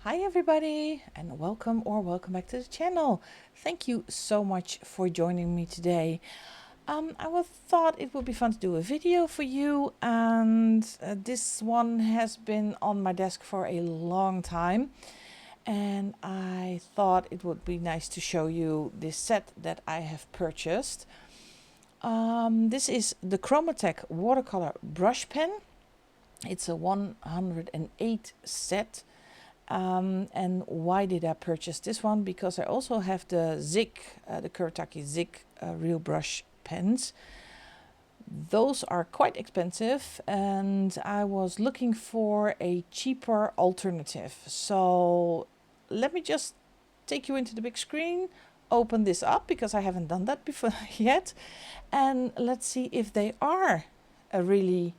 Hi everybody, and welcome back to the channel. Thank you so much for joining me today. Thought it would be fun to do a video for you, and this one has been on my desk for a long time, and I thought it would be nice to show you this set that I have purchased. This is the Chromatek watercolor brush pen. It's a 108 set. And why did I purchase this one? Because I also have the Kuretake Zig real brush pens. Those are quite expensive, and I was looking for a cheaper alternative. So let me just take you into the big screen, open this up because I haven't done that before yet, and let's see if they are a really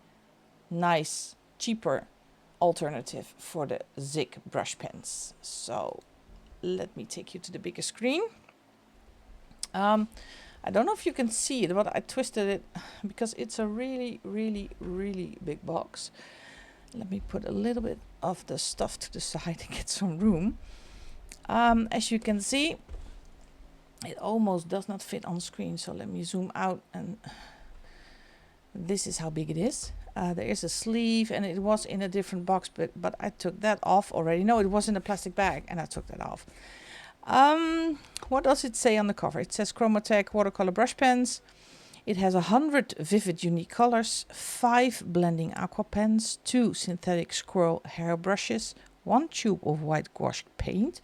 nice, cheaper alternative for the Zig brush pens. So let me take you to the bigger screen. I don't know if you can see it, but I twisted it because it's a really big box. Let me put a little bit of the stuff to the side to get some room. As you can see, it almost does not fit on screen, so let me zoom out, and this is how big it is. There is a sleeve, and it was in a different box, but I took that off already. No, it was in a plastic bag, and I took that off. What does it say on the cover? It says Chromatek watercolor brush pens. It has 100 vivid unique colors, 5 blending aqua pens, 2 synthetic squirrel hair brushes, 1 tube of white gouache paint.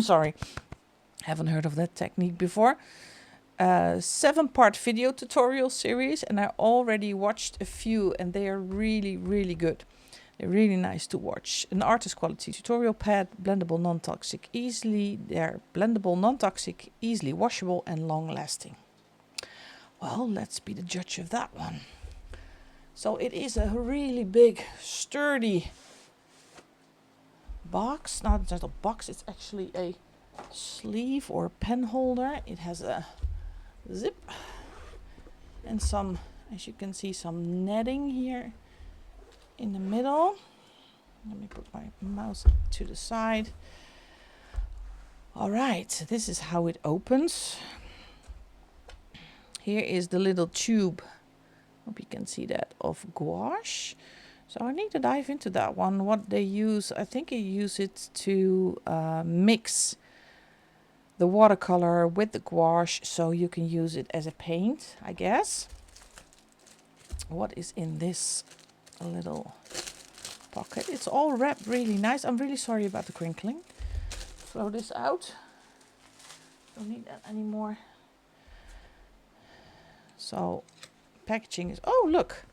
Sorry, haven't heard of that technique before. 7-part video tutorial series, and I already watched a few, and they are really good. They're really nice to watch. An artist quality tutorial pad, blendable, non-toxic, they're blendable, non-toxic, easily washable, and long lasting. Well, let's be the judge of that one. So it is a really big, sturdy box. Not just a box, it's actually a sleeve or pen holder. It has a zip and some, as you can see, some netting here in the middle. Let me put my mouse to the side. All right, this is how it opens. Here is the little tube, hope you can see that, of gouache. So I need to dive into that one, what they use. I think they use it to mix the watercolor with the gouache, so you can use it as a paint, I guess. What is in this little pocket? It's all wrapped really nice. I'm really sorry about the crinkling. Throw this out. Don't need that anymore. So packaging is, oh look,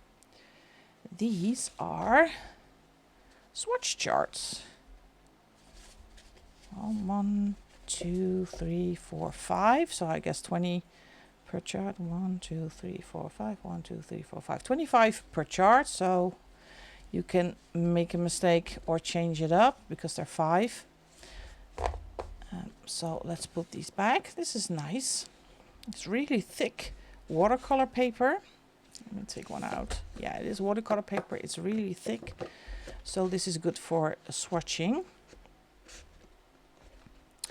these are swatch charts. 1, 2, 3, 4, 5. So I guess 20 per chart. 1, 2, 3, 4, 5. 1, 2, 3, 4, 5. 25 per chart. So you can make a mistake or change it up because they're 5. So let's put these back. This is nice. It's really thick watercolor paper. Let me take one out. Yeah, it is watercolor paper. It's really thick. So this is good for swatching.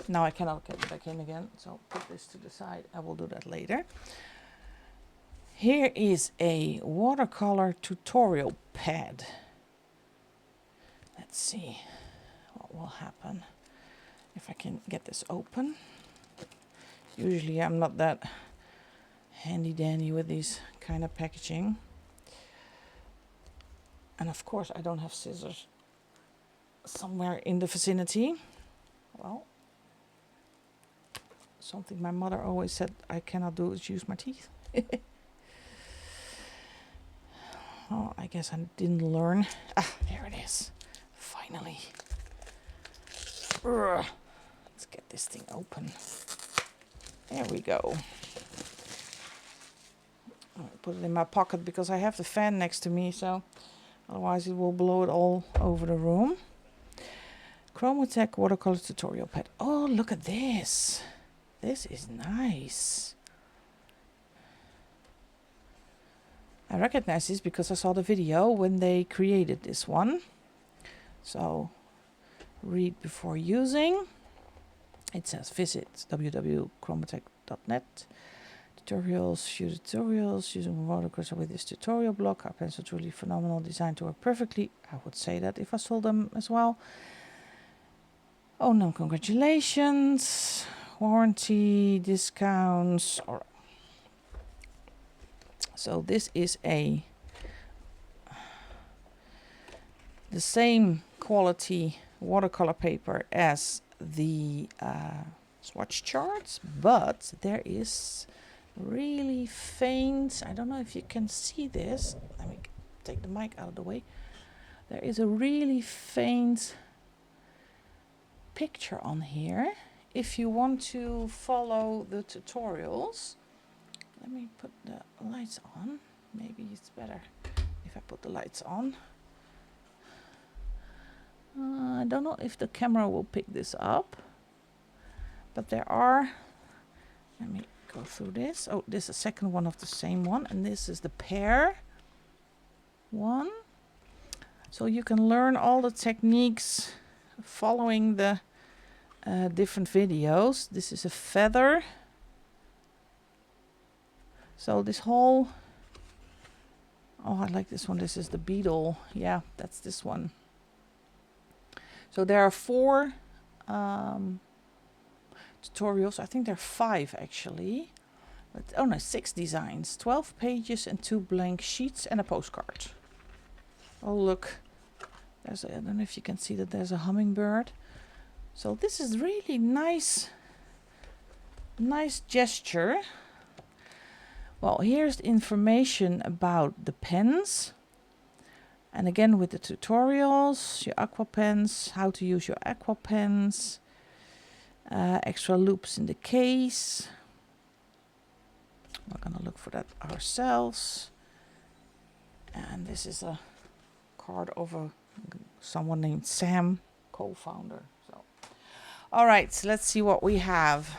Now I cannot get it back in again, so put this to the side. I will do that later. Here is a watercolor tutorial pad. Let's see what will happen if I can get this open. Usually I'm not that handy dandy with these kind of packaging. And of course I don't have scissors somewhere in the vicinity. Well, something my mother always said I cannot do is use my teeth. Oh, I guess I didn't learn. Ah, there it is. Finally. Let's get this thing open. There we go. I'll put it in my pocket because I have the fan next to me, so otherwise it will blow it all over the room. Chromatek watercolor tutorial pad. Oh, look at this. This is nice. I recognize this because I saw the video when they created this one. So read before using. It says visit www.chromatek.net. Tutorials, few tutorials using watercolor with this tutorial block. Our pencils truly phenomenal, designed to work perfectly. I would say that if I sold them as well. Oh no, congratulations. Warranty, discounts. Or so this is the same quality watercolor paper as the swatch charts, but there is really faint, I don't know if you can see this, let me take the mic out of the way. There is a really faint picture on here. If you want to follow the tutorials, let me put the lights on. Maybe it's better if I put the lights on. I don't know if the camera will pick this up, but there are, let me go through this. Oh, this is the second one of the same one, and this is the pear one. So you can learn all the techniques following the different videos. This is a feather. So this whole, oh, I like this one. This is the beetle. Yeah, that's this one. So there are 4 tutorials. I think there are 5 actually. But, oh no, 6 designs, 12 pages and 2 blank sheets and a postcard. Oh look, there's a, I don't know if you can see that there's a hummingbird. So this is really nice gesture. Well, here's the information about the pens. And again with the tutorials, your aqua pens, how to use your aqua pens, extra loops in the case. We're gonna look for that ourselves. And this is a card of someone named Sam, co-founder. So, all right, so let's see what we have.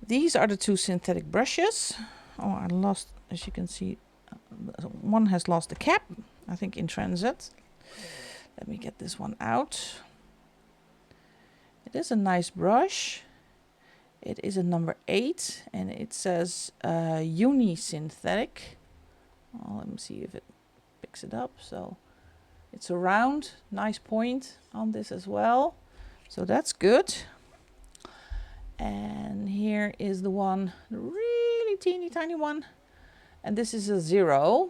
These are the 2 synthetic brushes. Oh, I lost, as you can see, one has lost the cap, I think in transit. Let me get this one out. It is a nice brush. It is a number 8 and it says uni synthetic. Well, let me see if it picks it up. So it's a round, nice point on this as well. So that's good. And here is the one, the really teeny tiny one. And this is a 0.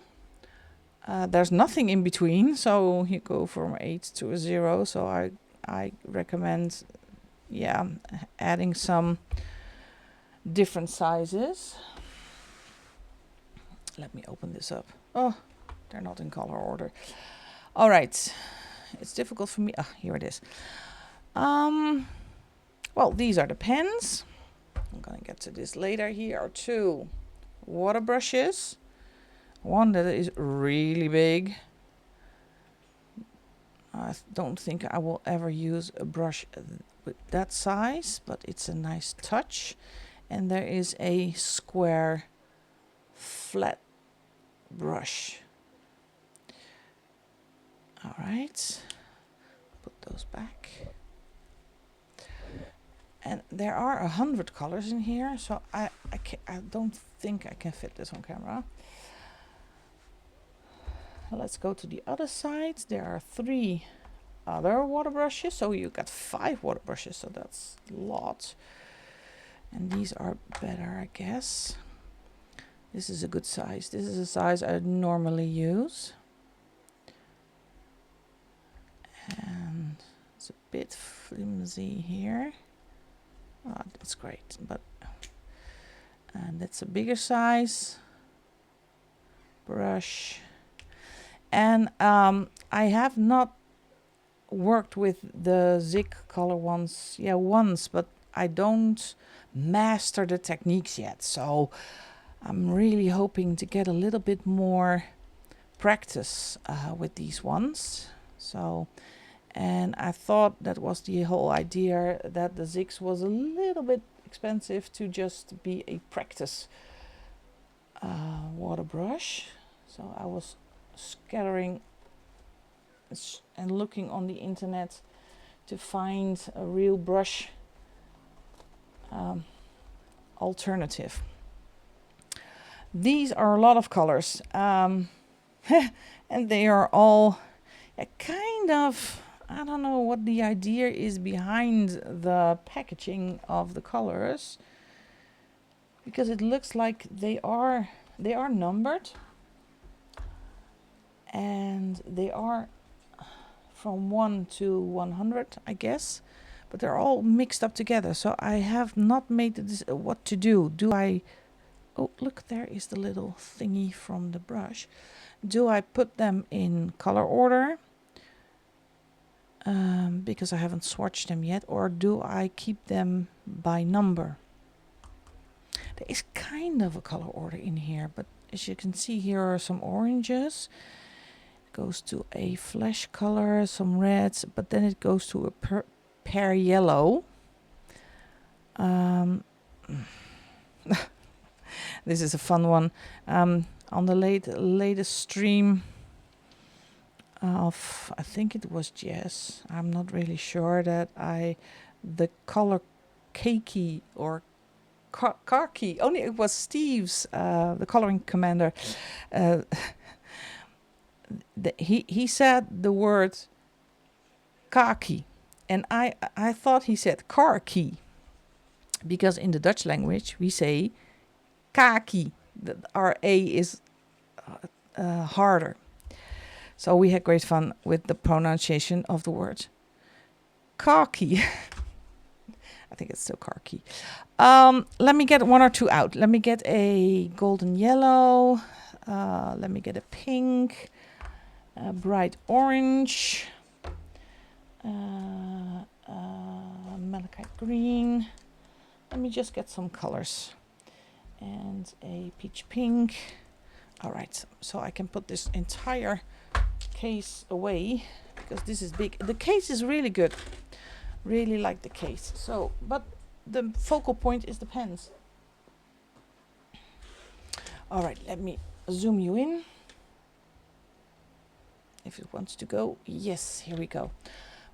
There's nothing in between. So you go from 8 to a 0. So I recommend, yeah, adding some different sizes. Let me open this up. Oh, they're not in color order. All right, it's difficult for me. Ah, here it is. Well, these are the pens. I'm gonna get to this later. Here are 2 water brushes. One that is really big. I don't think I will ever use a brush with that size, but it's a nice touch. And there is a square flat brush. All right, put those back. And there are 100 colors in here, so I don't think I can fit this on camera. Let's go to the other side. There are 3 other water brushes, so you got 5 water brushes, so that's a lot. And these are better, I guess. This is a good size. This is a size I normally use. And it's a bit flimsy here. Oh, that's great, but and that's a bigger size brush. And I have not worked with the Zig color ones, yeah, once, but I don't master the techniques yet. So I'm really hoping to get a little bit more practice with these ones. So, and I thought that was the whole idea, that the Zigs was a little bit expensive to just be a practice water brush. So I was scattering and looking on the internet to find a real brush alternative. These are a lot of colors, and they are all kind of, I don't know what the idea is behind the packaging of the colors, because it looks like they are numbered, and they are from 1 to 100, I guess, but they're all mixed up together. So I have not made this what to do. Do I, oh look, there is the little thingy from the brush. Do I put them in color order, because I haven't swatched them yet, or do I keep them by number? There is kind of a color order in here, but as you can see, here are some oranges. It goes to a flesh color, some reds, but then it goes to a pear yellow. This is a fun one. On the latest stream of, I think it was Jess, I'm not really sure, that the color cakey or khaki, only it was Steve's, the coloring commander, he said the word khaki, and I thought he said car key, because in the Dutch language we say khaki, our A is harder. So we had great fun with the pronunciation of the word khaki. I think it's still khaki. Let me get one or two out. Let me get a golden yellow. Let me get a pink, a bright orange, malachite green. Let me just get some colors. And a peach pink. All right, so I can put this entire case away, because this is big. The case is really good. Really like the case. So, but the focal point is the pens. All right, let me zoom you in. If it wants to go. Yes, here we go.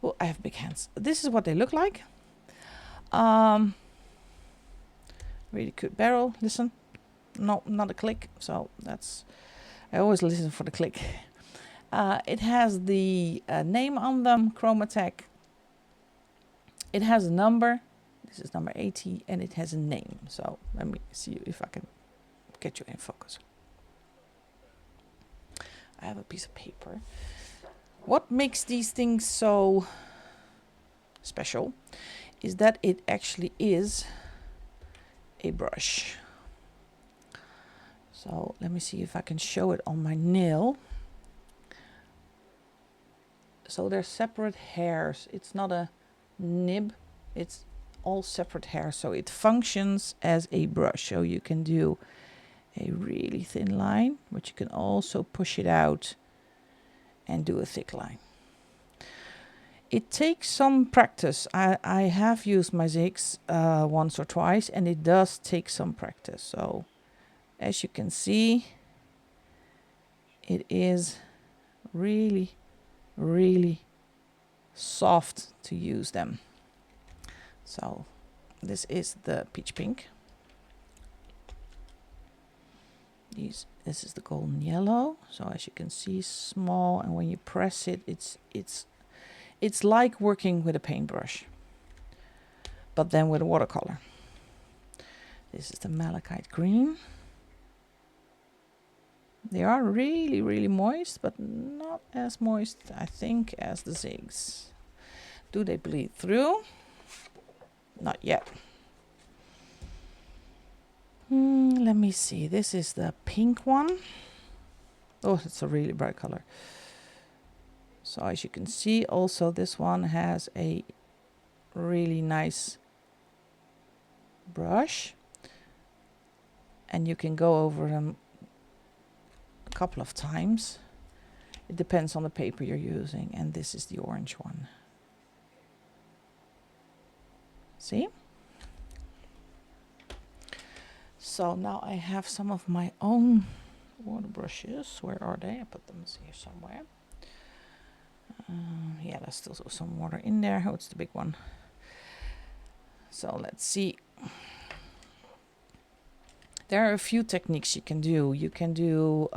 Oh, I have big hands. This is what they look like. Really good barrel. Listen. No, not a click. So that's, I always listen for the click. It has the name on them, Chromatek. It has a number. This is number 80, and it has a name. So let me see if I can get you in focus. I have a piece of paper. What makes these things so special is that it actually is a brush. So let me see if I can show it on my nail. So they're separate hairs. It's not a nib, it's all separate hairs. So it functions as a brush. So you can do a really thin line, but you can also push it out and do a thick line. It takes some practice. I have used my zigs once or twice, and it does take some practice. So as you can see, it is really, really soft to use them. So this is the peach pink. This is the golden yellow. So as you can see, small, and when you press it, it's like working with a paintbrush, but then with a watercolor. This is the malachite green. They are really, really moist, but not as moist, I think, as the zigs. Do they bleed through? Not yet. Let me see. This is the pink one. Oh, it's a really bright color. So as you can see, also this one has a really nice brush, and you can go over them a couple of times. It depends on the paper you're using. And this is the orange one. See? So now I have some of my own water brushes. Where are they? I put them here somewhere. Yeah, there's still some water in there. Oh, it's the big one. So let's see. There are a few techniques you can do. You can do,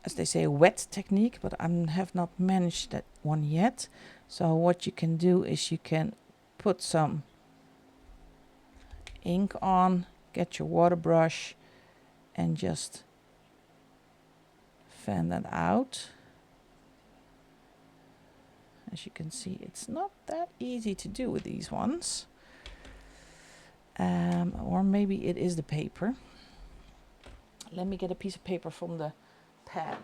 as they say, a wet technique, but I have not managed that one yet. So what you can do is you can put some ink on, get your water brush, and just fan that out. As you can see, it's not that easy to do with these ones. Or maybe it is the paper. Let me get a piece of paper from the pad.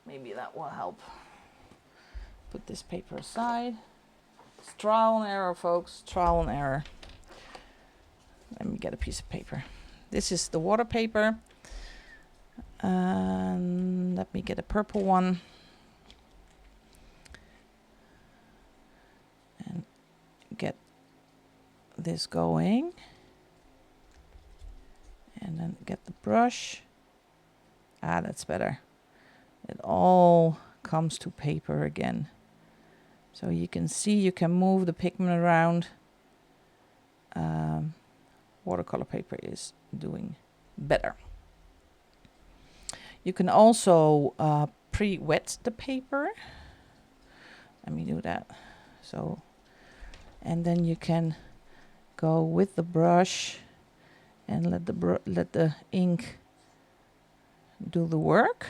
Maybe that will help. Put this paper aside. It's trial and error, folks. Trial and error. Let me get a piece of paper. This is the water paper. Let me get a purple one. And get this going. And then get the brush. Ah, that's better. It all comes to paper again. So you can see you can move the pigment around. Watercolor paper is doing better. You can also pre-wet the paper. Let me do that. So, and then you can go with the brush and let the ink do the work.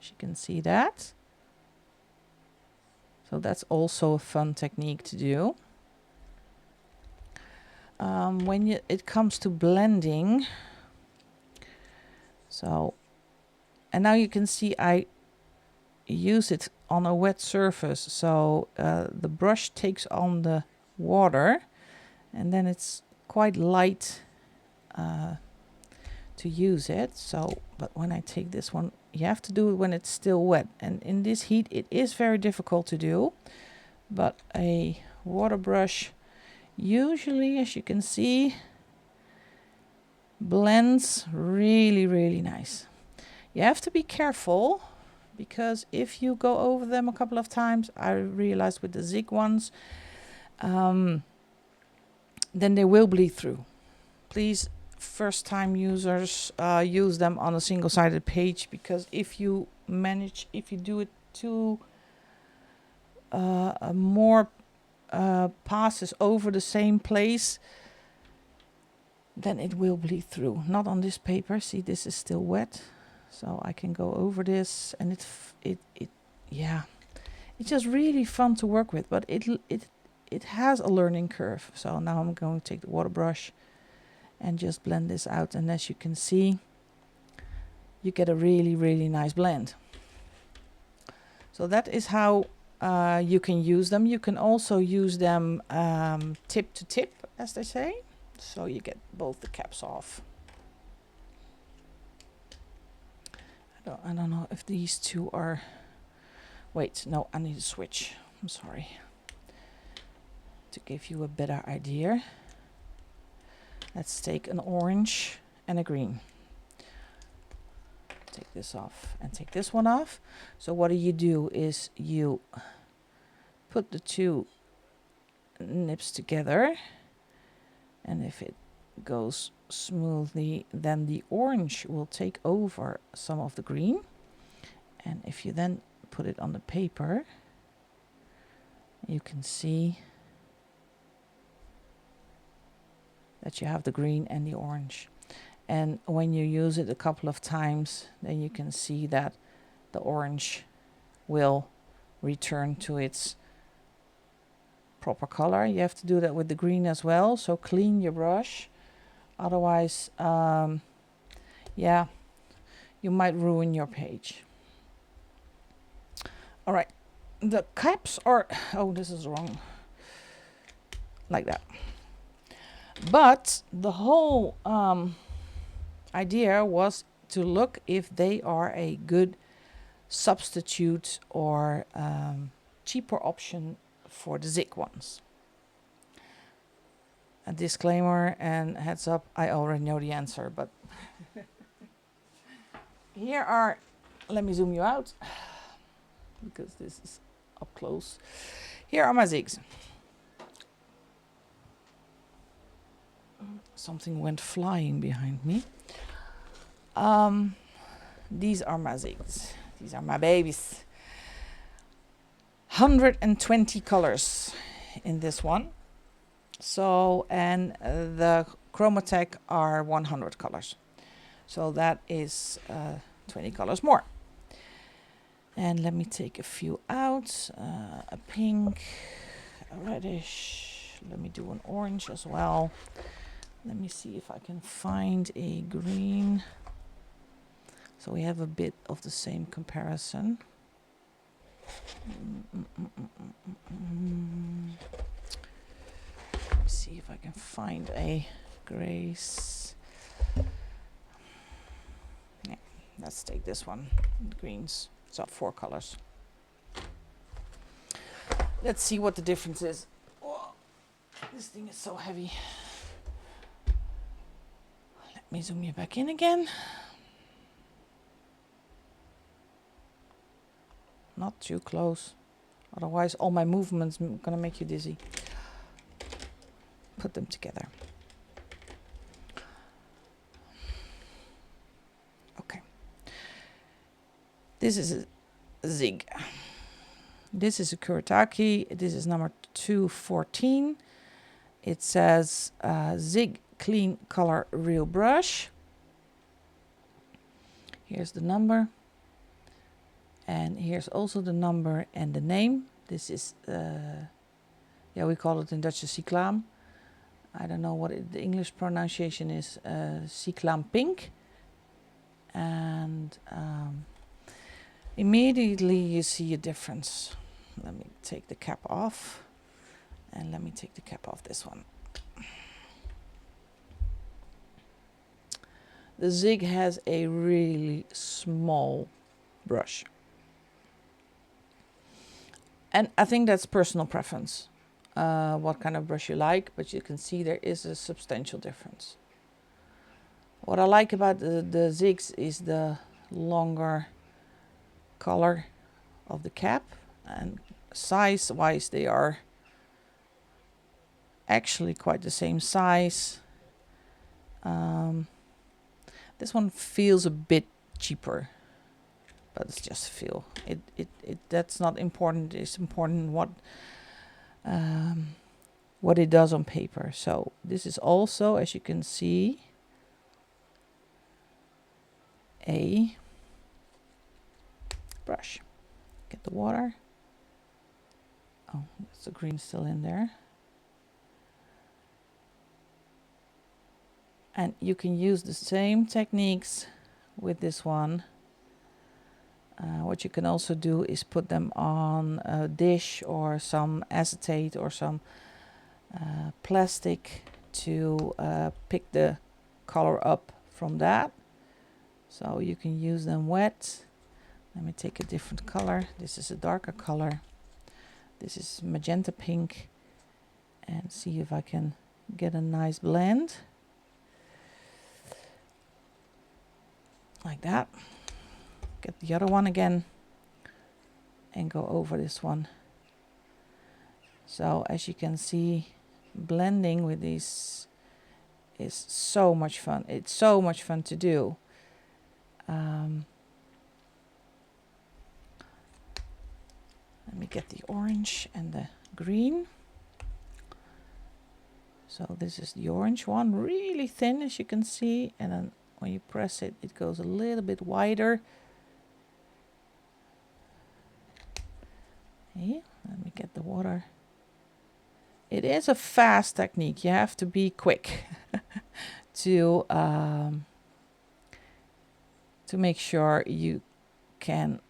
As you can see that. So that's also a fun technique to do. When it comes to blending, so, and now you can see I use it on a wet surface, so the brush takes on the water, and then it's quite light to use it. So, but when I take this one, you have to do it when it's still wet, and in this heat it is very difficult to do, but a water brush usually, as you can see, blends really nice. You have to be careful, because if you go over them a couple of times, I realized with the zig ones, then they will bleed through. Please, first time users, use them on a single-sided page, because if you do it too more passes over the same place, then it will bleed through. Not on this paper. See, this is still wet, so I can go over this, and yeah, it's just really fun to work with. But it has a learning curve. So now I'm going to take the water brush and just blend this out, and as you can see, you get a really nice blend. So that is how you can use them. You can also use them tip to tip, as they say. So you get both the caps off. I don't know if these two are... Wait, no, I need to switch. I'm sorry. To give you a better idea, let's take an orange and a green. Take this off and take this one off. So what you do is you put the two nips together, and if it goes smoothly, then the orange will take over some of the green, and if you then put it on the paper, you can see that you have the green and the orange. And when you use it a couple of times, then you can see that the orange will return to its proper color. You have to do that with the green as well, so clean your brush. Otherwise, yeah, you might ruin your page. All right, the caps are... Oh, this is wrong. Like that. But the whole idea was to look if they are a good substitute or cheaper option for the zig ones. A disclaimer and heads up, I already know the answer, but here are, let me zoom you out. because this is up close. Here are my zigs. Something went flying behind me. These are my zigs. These are my babies. 120 colors in this one. So, and the Chromatek are 100 colors. So that is 20 colors more. And let me take a few out. A pink, a reddish. Let me do an orange as well. Let me see if I can find a green. So we have a bit of the same comparison. Let me see if I can find a grace. Yeah, let's take this one. Greens. So 4 colors. Let's see what the difference is. Oh, this thing is so heavy. Let me zoom you back in again. Not too close. Otherwise all my movements are gonna make you dizzy. Put them together. Okay. This is a zig. This is a Kuretake. This is number 214. It says Zig Clean Color Real Brush. Here's the number. And here's also the number and the name. This is, yeah, we call it in Dutch a cyclaam. I don't know what the English pronunciation is. Cyclaam pink. And immediately you see a difference. Let me take the cap off. And let me take the cap off this one. The Zig has a really small brush. And I think that's personal preference, what kind of brush you like, but you can see there is a substantial difference. What I like about the Zigs is the longer color of the cap, and size-wise they are actually quite the same size. This one feels a bit cheaper, but it's just feel. That's not important. It's important what it does on paper. So this is also, as you can see, a brush. Get the water. Oh, there's the green still in there. And you can use the same techniques with this one. What you can also do is put them on a dish or some acetate or some plastic to pick the color up from that. So you can use them wet. Let me take a different color. This is a darker color. This is magenta pink. And see if I can get a nice blend. Like that. Get the other one again and go over this one. So as you can see, blending with these is so much fun. It's so much fun to do. Let me get the orange and the green. So this is the orange one, really thin as you can see, and then when you press it, it goes a little bit wider. Okay, let me get the water. It is a fast technique. You have to be quick to make sure you can.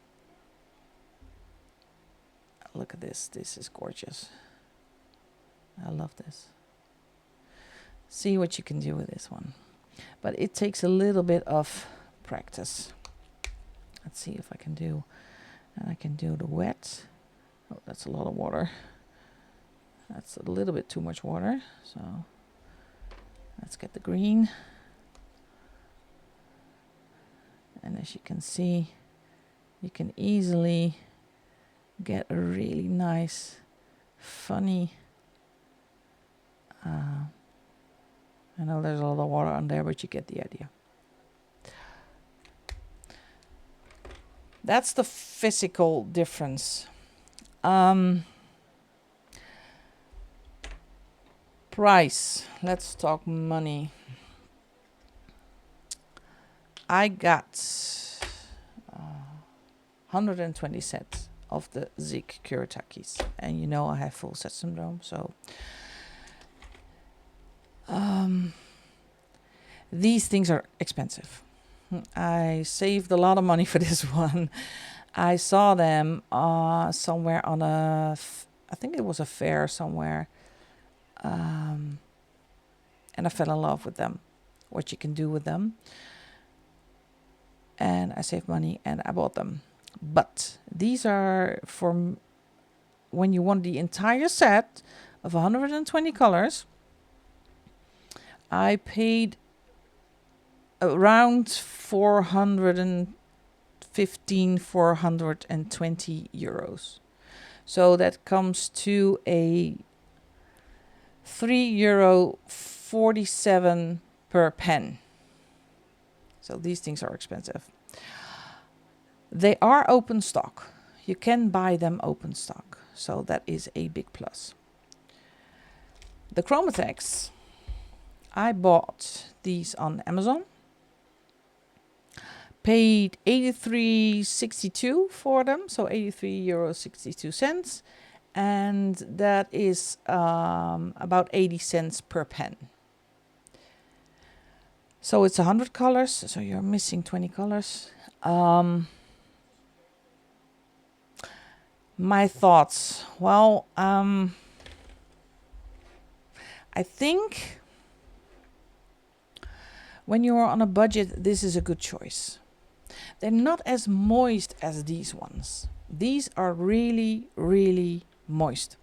Look at this. This is gorgeous. I love this. See what you can do with this one. But it takes a little bit of practice. Let's see if I can do. And I can do the wet. Oh, that's a lot of water. That's a little bit too much water. So let's get the green. And as you can see, you can easily get a really nice, funny. I know there's a lot of water on there, but you get the idea. That's the physical difference. Price. Let's talk money. I got 120 sets of the Zig Kuretakes, and you know I have full set syndrome, so these things are expensive. I saved a lot of money for this one. I saw them somewhere on I think it was a fair somewhere, and I fell in love with them, what you can do with them, and I saved money and I bought them. But these are for when you want the entire set of 120 colors. I paid around 420 euros. So that comes to a €3.47 per pen. So these things are expensive. They are open stock. You can buy them open stock. So that is a big plus. The Chromatex, I bought these on Amazon. Paid 83.62 for them, so €83.62, and that is about 80 cents per pen. So it's 100 colors, so you're missing 20 colors. My thoughts. Well, I think when you're on a budget, this is a good choice. They're not as moist as these ones. These are really, really moist.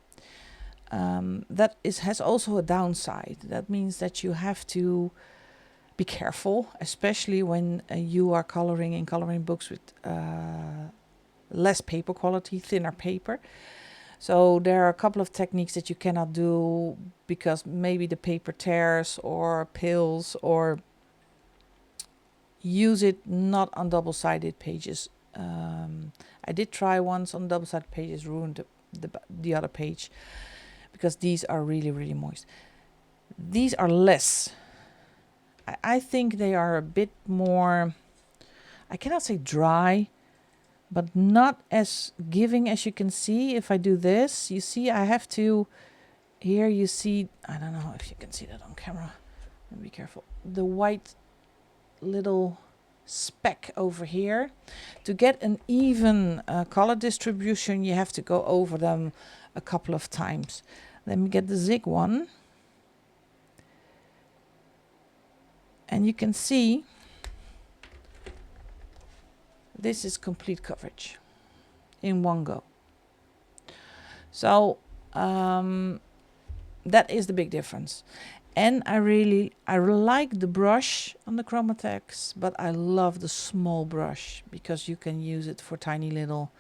That has also a downside. That means that you have to be careful, especially when you are coloring in coloring books with less paper quality, thinner paper. So there are a couple of techniques that you cannot do because maybe the paper tears or pills, or use it not on double-sided pages. I did try once on double-sided pages, ruined the other page because these are really, really moist. These are less. I think they are a bit more, I cannot say dry, but not as giving as you can see. If I do this, you see I have to, here you see, I don't know if you can see that on camera. Be careful. The white little speck over here. To get an even color distribution, you have to go over them a couple of times. Let me get the Zig one. And you can see this is complete coverage in one go. So that is the big difference. And I like the brush on the Chromatex, but I love the small brush because you can use it for tiny little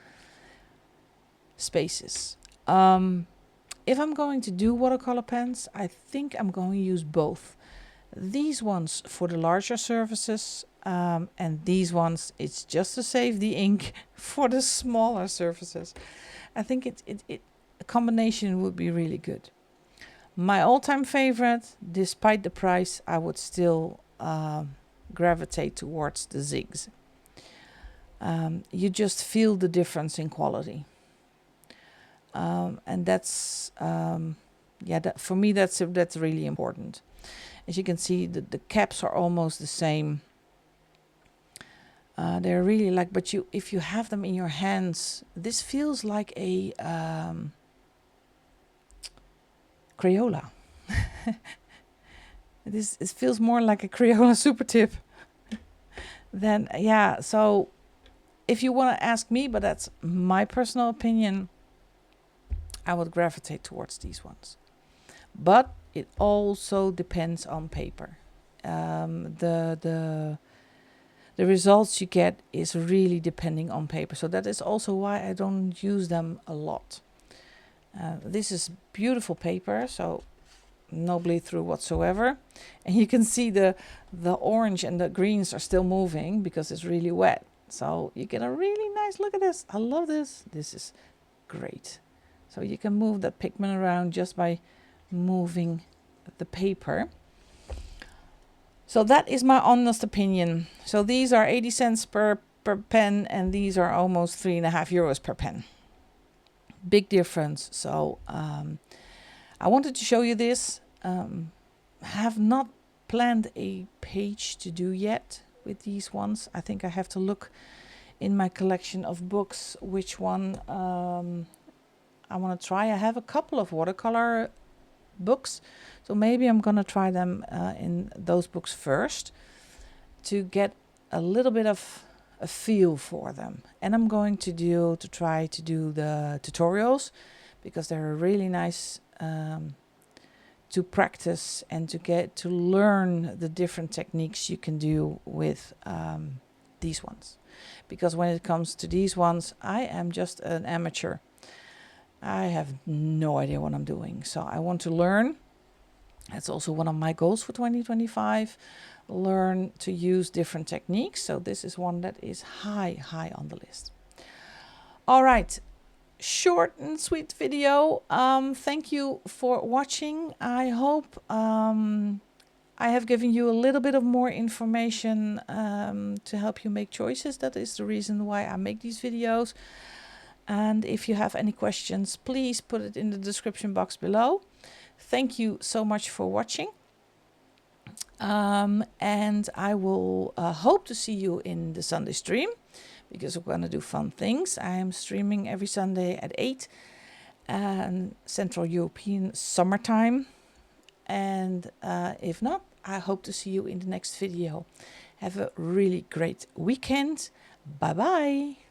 spaces. If I'm going to do watercolor pens, I think I'm going to use both. These ones for the larger surfaces, and these ones, it's just to save the ink for the smaller surfaces. I think a combination would be really good. My all-time favorite, despite the price, I would still gravitate towards the Zigs. You just feel the difference in quality. And that's, for me, that's really important. As you can see, the caps are almost the same. They're really like, but if you have them in your hands, this feels like a Crayola. It feels more like a Crayola super tip. Then, so if you want to ask me, but that's my personal opinion, I would gravitate towards these ones. But it also depends on paper. The the results you get is really depending on paper. So that is also why I don't use them a lot. This is beautiful paper, so no bleed through whatsoever. And you can see the orange and the greens are still moving because it's really wet. So you get a really nice look at this. I love this. This is great. So you can move that pigment around just by moving the paper. So that is my honest opinion. So these are 80 cents per pen, and these are almost 3.5 euros per pen. Big difference. So I wanted to show you this. Have not planned a page to do yet with these ones. I think I have to look in my collection of books which one I want to try. I have a couple of watercolor books, so maybe I'm gonna try them in those books first to get a little bit of a feel for them. And I'm going to try to do the tutorials, because they're really nice to practice and to get to learn the different techniques you can do with these ones. Because when it comes to these ones, I am just an amateur. I have no idea what I'm doing. So I want to learn. That's also one of my goals for 2025. Learn to use different techniques. So this is one that is high on the list. All right. Short and sweet video. Thank you for watching. I hope I have given you a little bit of more information to help you make choices. That is the reason why I make these videos. And if you have any questions, please put it in the description box below. Thank you so much for watching. And I will hope to see you in the Sunday stream, because we're going to do fun things. I am streaming every Sunday at 8 Central European summertime. And if not, I hope to see you in the next video. Have a really great weekend. Bye bye.